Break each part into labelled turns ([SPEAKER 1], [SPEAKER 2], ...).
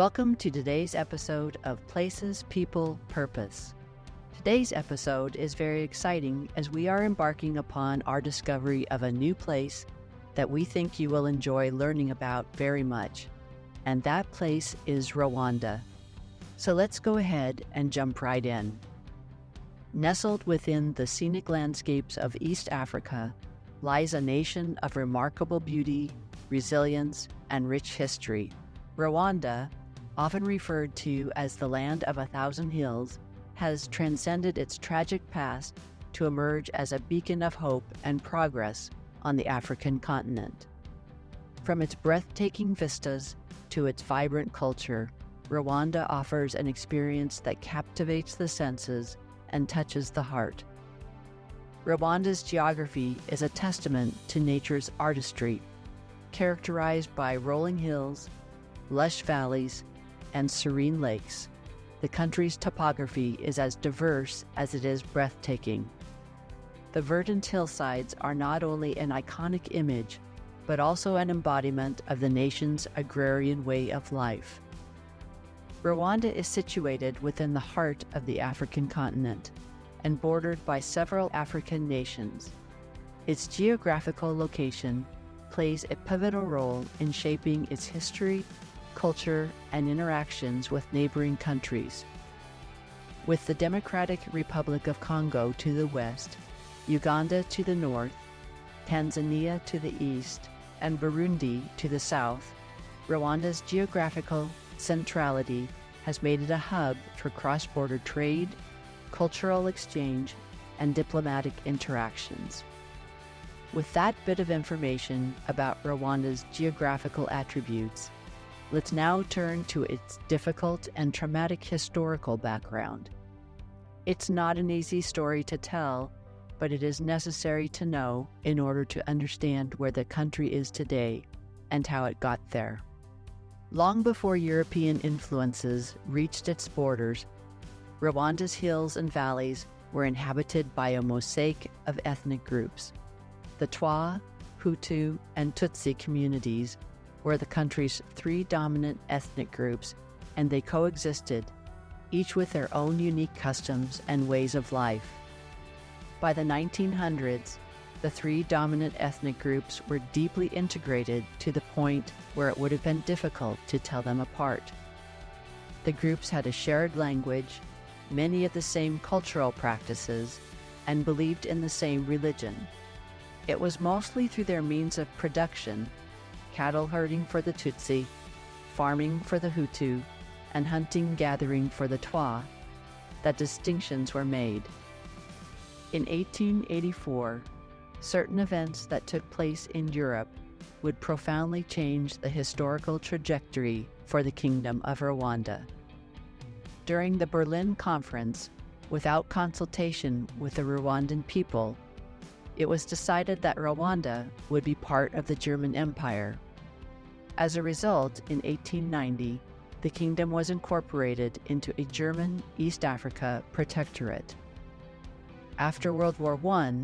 [SPEAKER 1] Welcome to today's episode of Places, People, Purpose. Today's episode is very exciting as we are embarking upon our discovery of a new place that we think you will enjoy learning about very much, and that place is Rwanda. So let's go ahead and jump right in. Nestled within the scenic landscapes of East Africa lies a nation of remarkable beauty, resilience, and rich history. Rwanda, often referred to as the land of 1,000 hills, has transcended its tragic past to emerge as a beacon of hope and progress on the African continent. From its breathtaking vistas to its vibrant culture, Rwanda offers an experience that captivates the senses and touches the heart. Rwanda's geography is a testament to nature's artistry, characterized by rolling hills, lush valleys, and serene lakes. The country's topography is as diverse as it is breathtaking. The verdant hillsides are not only an iconic image, but also an embodiment of the nation's agrarian way of life. Rwanda is situated within the heart of the African continent and bordered by several African nations. Its geographical location plays a pivotal role in shaping its history, culture, and interactions with neighboring countries. With the Democratic Republic of Congo to the west, Uganda to the north, Tanzania to the east, and Burundi to the south, Rwanda's geographical centrality has made it a hub for cross-border trade, cultural exchange, and diplomatic interactions. With that bit of information about Rwanda's geographical attributes, let's now turn to its difficult and traumatic historical background. It's not an easy story to tell, but it is necessary to know in order to understand where the country is today and how it got there. Long before European influences reached its borders, Rwanda's hills and valleys were inhabited by a mosaic of ethnic groups. The Twa, Hutu, and Tutsi communities were the country's three dominant ethnic groups, and they coexisted, each with their own unique customs and ways of life. By the 1900s, the three dominant ethnic groups were deeply integrated to the point where it would have been difficult to tell them apart. The groups had a shared language, many of the same cultural practices, and believed in the same religion. It was mostly through their means of production, cattle herding for the Tutsi, farming for the Hutu, and hunting-gathering for the Twa, that distinctions were made. In 1884, certain events that took place in Europe would profoundly change the historical trajectory for the Kingdom of Rwanda. During the Berlin Conference, without consultation with the Rwandan people, it was decided that Rwanda would be part of the German Empire. As a result, in 1890, the kingdom was incorporated into a German East Africa protectorate. After World War I,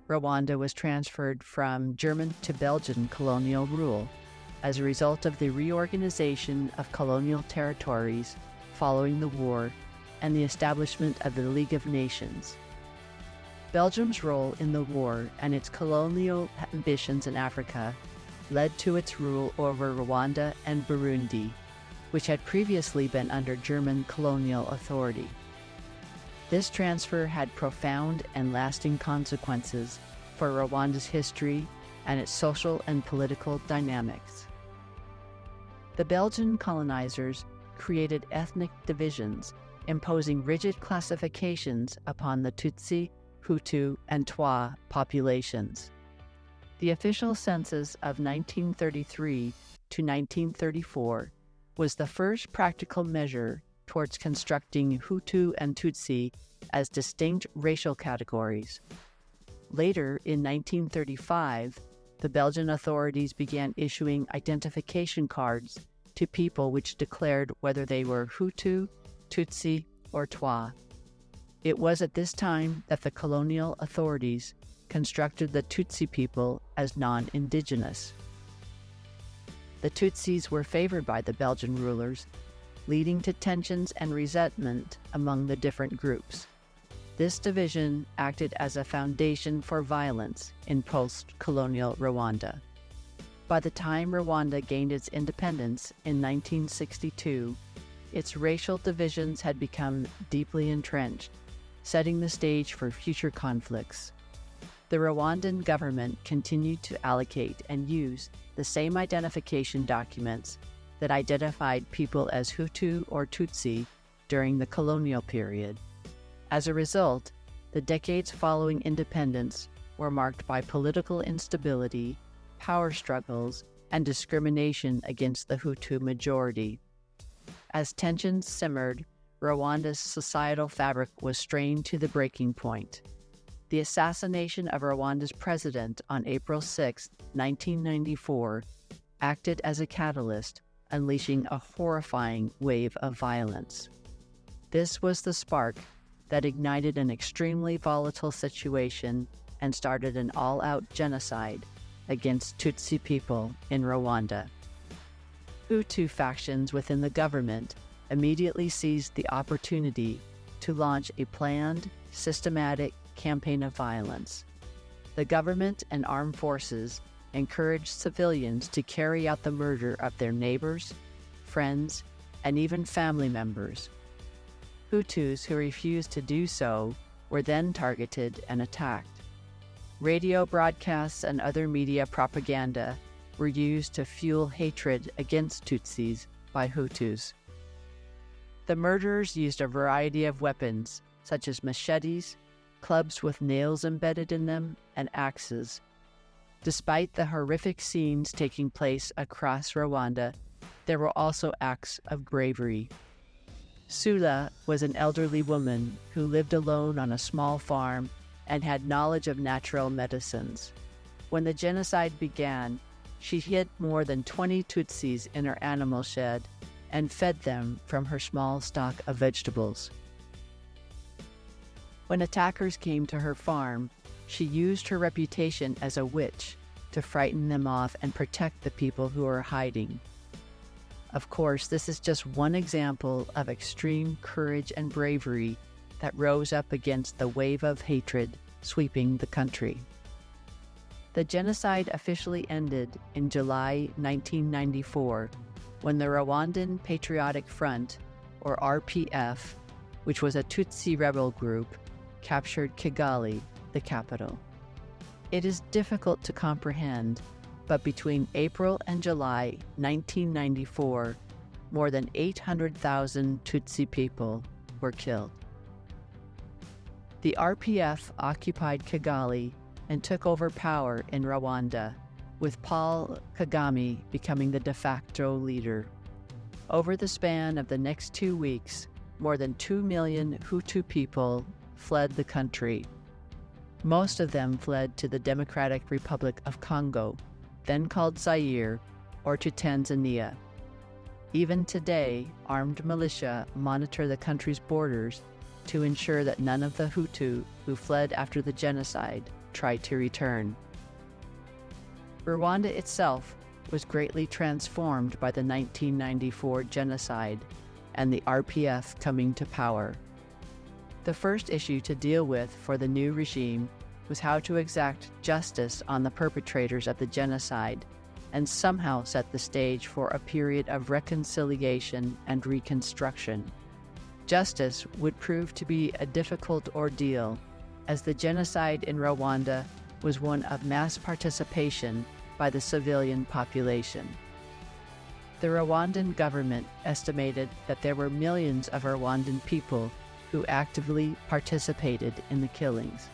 [SPEAKER 1] Rwanda was transferred from German to Belgian colonial rule as a result of the reorganization of colonial territories following the war and the establishment of the League of Nations. Belgium's role in the war and its colonial ambitions in Africa led to its rule over Rwanda and Burundi, which had previously been under German colonial authority. This transfer had profound and lasting consequences for Rwanda's history and its social and political dynamics. The Belgian colonizers created ethnic divisions, imposing rigid classifications upon the Tutsi, Hutu, and Twa populations. The official census of 1933 to 1934 was the first practical measure towards constructing Hutu and Tutsi as distinct racial categories. Later, in 1935, the Belgian authorities began issuing identification cards to people which declared whether they were Hutu, Tutsi, or Twa. It was at this time that the colonial authorities constructed the Tutsi people as non-indigenous. The Tutsis were favored by the Belgian rulers leading to tensions and resentment among the different groups. This division acted as a foundation for violence in post-colonial Rwanda. By the time Rwanda gained its independence in 1962, its racial divisions had become deeply entrenched, setting the stage for future conflicts. The Rwandan government continued to allocate and use the same identification documents that identified people as Hutu or Tutsi during the colonial period. As a result, the decades following independence were marked by political instability, power struggles, and discrimination against the Hutu majority. As tensions simmered, Rwanda's societal fabric was strained to the breaking point. The assassination of Rwanda's president on April 6, 1994, acted as a catalyst, unleashing a horrifying wave of violence. This was the spark that ignited an extremely volatile situation and started an all-out genocide against Tutsi people in Rwanda. Hutu factions within the government immediately seized the opportunity to launch a planned, systematic campaign of violence. The government and armed forces encouraged civilians to carry out the murder of their neighbors, friends, and even family members. Hutus who refused to do so were then targeted and attacked. Radio broadcasts and other media propaganda were used to fuel hatred against Tutsis by Hutus. The murderers used a variety of weapons, such as machetes, clubs with nails embedded in them, and axes. Despite the horrific scenes taking place across Rwanda, there were also acts of bravery. Sula was an elderly woman who lived alone on a small farm and had knowledge of natural medicines. When the genocide began, she hid more than 20 Tutsis in her animal shed and fed them from her small stock of vegetables. When attackers came to her farm, she used her reputation as a witch to frighten them off and protect the people who were hiding. Of course, this is just one example of extreme courage and bravery that rose up against the wave of hatred sweeping the country. The genocide officially ended in July 1994 when the Rwandan Patriotic Front, or RPF, which was a Tutsi rebel group, captured Kigali, the capital. It is difficult to comprehend, but between April and July 1994, more than 800,000 Tutsi people were killed. The RPF occupied Kigali and took over power in Rwanda, with Paul Kagame becoming the de facto leader. Over the span of the next 2 weeks, more than 2 million Hutu people fled the country. Most of them fled to the Democratic Republic of Congo, then called Zaire, or to Tanzania. Even today, armed militia monitor the country's borders to ensure that none of the Hutu who fled after the genocide tried to return. Rwanda itself was greatly transformed by the 1994 genocide and the RPF coming to power. The first issue to deal with for the new regime was how to exact justice on the perpetrators of the genocide and somehow set the stage for a period of reconciliation and reconstruction. Justice would prove to be a difficult ordeal, as the genocide in Rwanda was one of mass participation by the civilian population. The Rwandan government estimated that there were millions of Rwandan people who actively participated in the killings.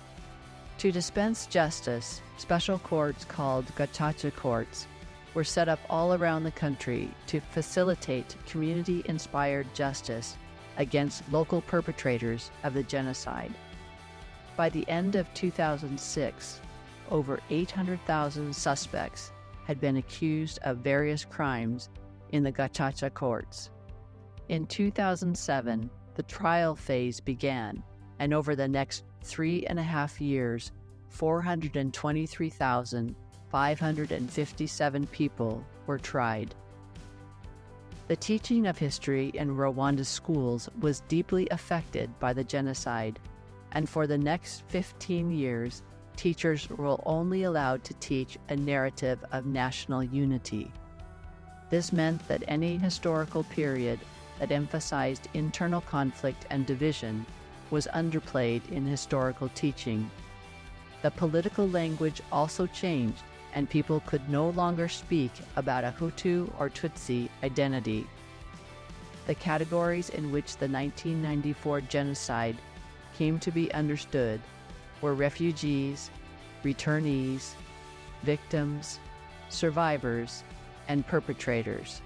[SPEAKER 1] To dispense justice, special courts called gacaca courts were set up all around the country to facilitate community-inspired justice against local perpetrators of the genocide. By the end of 2006, over 800,000 suspects had been accused of various crimes in the gacaca courts. In 2007, the trial phase began, and over the next 3.5 years, 423,557 people were tried. The teaching of history in Rwanda's schools was deeply affected by the genocide, and for the next 15 years, teachers were only allowed to teach a narrative of national unity. This meant that any historical period that emphasized internal conflict and division was underplayed in historical teaching. The political language also changed, and people could no longer speak about a Hutu or Tutsi identity. The categories in which the 1994 genocide came to be understood were refugees, returnees, victims, survivors, and perpetrators.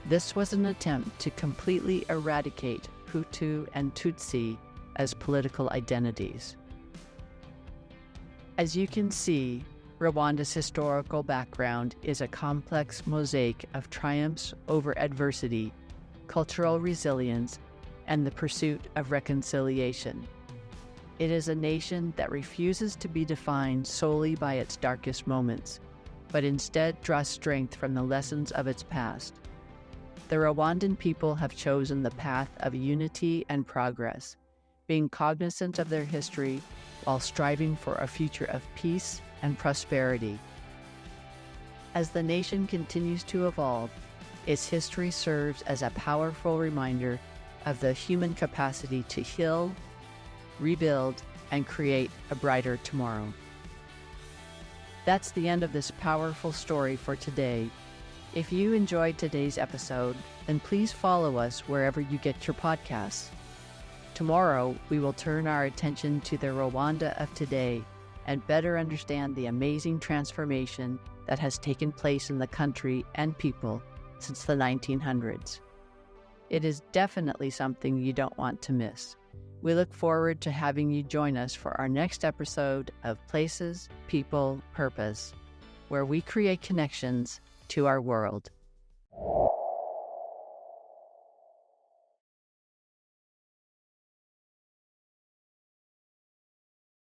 [SPEAKER 1] This was an attempt to completely eradicate Hutu and Tutsi as political identities. As you can see, Rwanda's historical background is a complex mosaic of triumphs over adversity, cultural resilience, and the pursuit of reconciliation. It is a nation that refuses to be defined solely by its darkest moments, but instead draws strength from the lessons of its past. The Rwandan people have chosen the path of unity and progress, being cognizant of their history while striving for a future of peace and prosperity. As the nation continues to evolve, its history serves as a powerful reminder of the human capacity to heal, rebuild, and create a brighter tomorrow. That's the end of this powerful story for today. If you enjoyed today's episode, then please follow us wherever you get your podcasts. Tomorrow, we will turn our attention to the Rwanda of today and better understand the amazing transformation that has taken place in the country and people since the 1900s. It is definitely something you don't want to miss. We look forward to having you join us for our next episode of Places, People, Purpose, where we create connections to our world.